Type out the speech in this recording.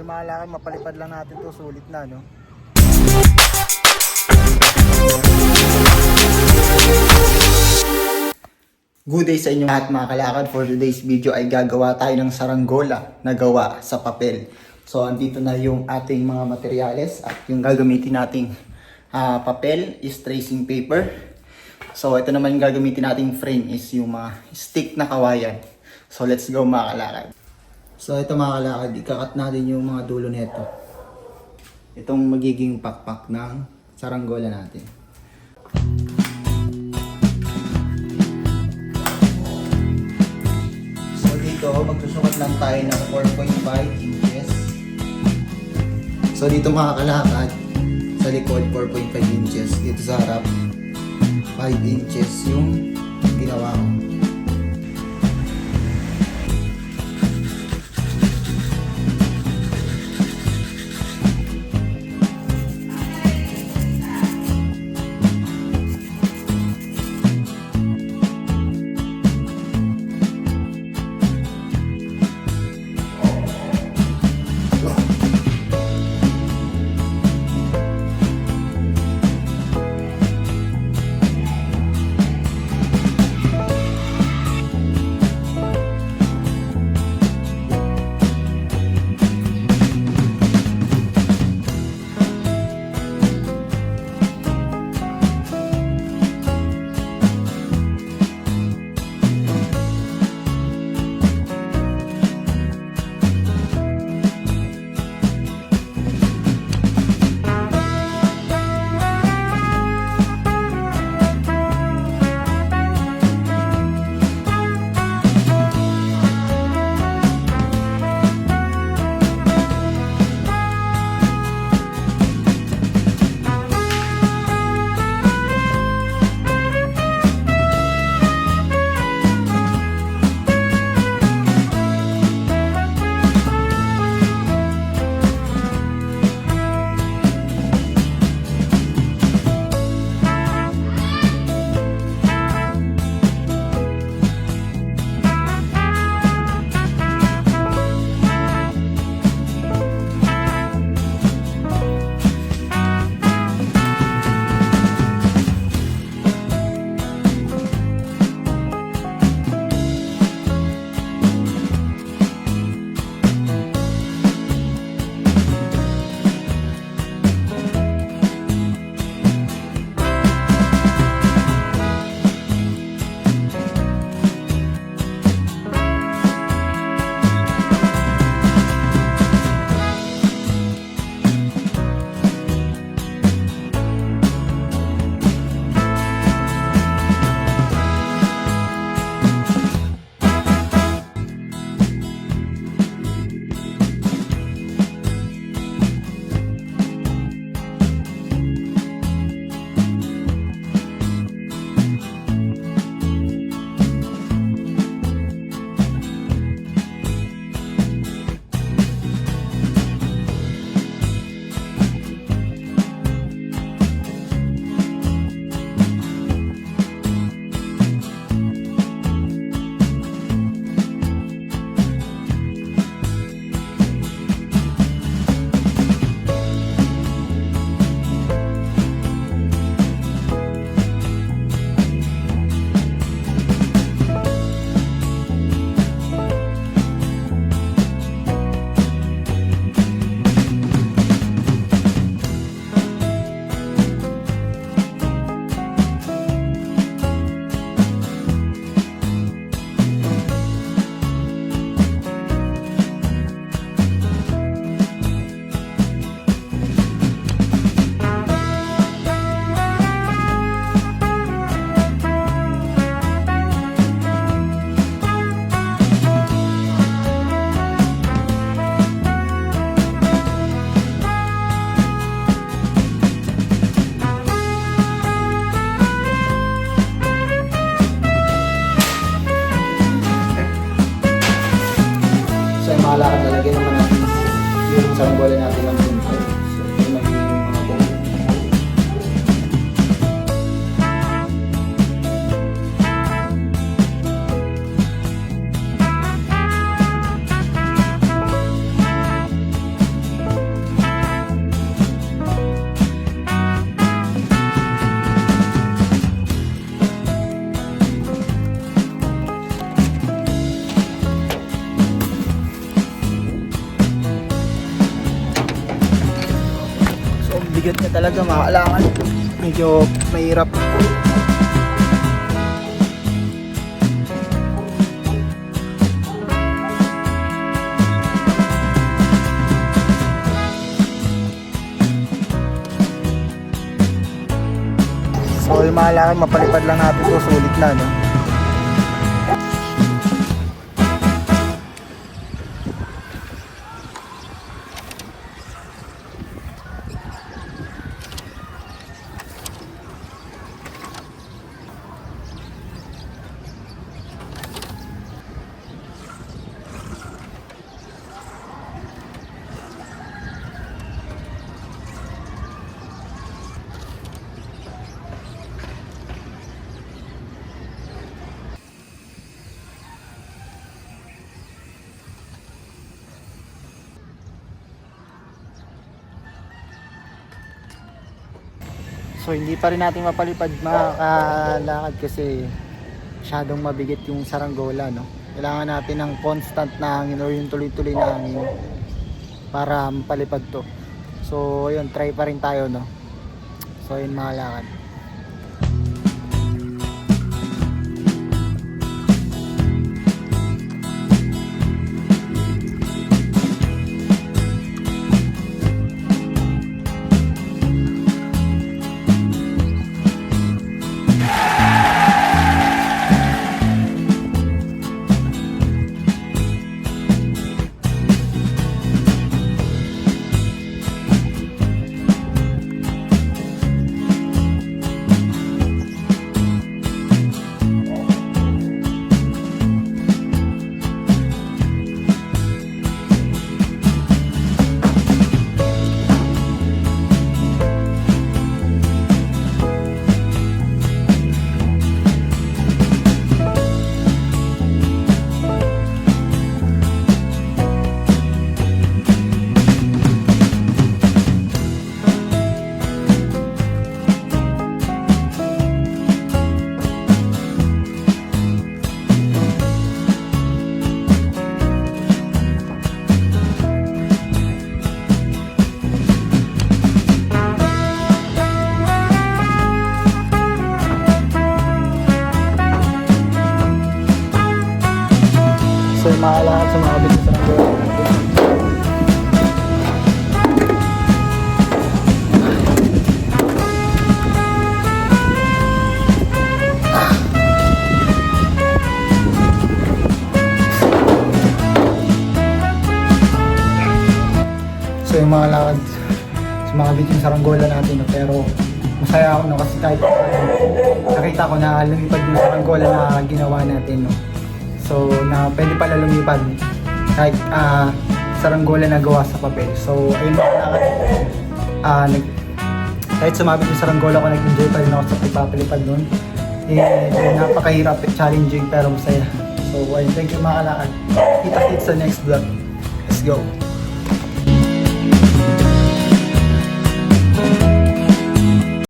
mga lakad, mapalipad lang natin to, sulit na, no? Good day sa inyo lahat mga kalakad. For today's video ay gagawa tayo ng saranggola na gawa sa papel. So andito na yung ating mga materyales at yung gagamitin nating papel is tracing paper. So ito naman yung gagamitin nating frame is yung mga stick na kawayan. So let's go mga kalakad. So ito mga kalakad, ikakat natin yung mga dulo nito. Itong magiging pakpak ng saranggola natin. So dito magsusukat lang tayo ng 4.5 inches. So dito mga kalakad, sa likod 4.5 inches, dito sa harap 5 inches yung ginawa ko. Malakad, lalagyan naman natin yung saranggola natin ng pinto. So, yung magiging mga buong. bigat niya talaga mga kalakad. Medyo mahirap. So yung mga lakad, mapalipad lang natin to, sulit na, no? So hindi pa rin natin mapalipad mga kalakad kasi masyadong mabigat yung saranggola, no? Kailangan natin ng constant na hangin or yung tuloy-tuloy na hangin para mapalipad to. So ayun, try pa rin tayo, no? So ayun mga kalakad. So yung mga lahat sa mga business ng gola natin. So yung mga lakad sa mga business saranggola natin, no? Pero masaya ako, no? Kasi kahit nakita ko na lumipad yung saranggola na ginawa natin, no? So, na pwede pala lumipad kahit saranggola na gawa sa papel. So, ayun mga kalakad. Kahit sumabit yung saranggola ko, nag-enjoy pa rin ako sa pagpapalipad nun. Napakahirap, challenging, pero masaya. So, ayun, thank you mga kalakad. Kita-kits sa next vlog. Let's go!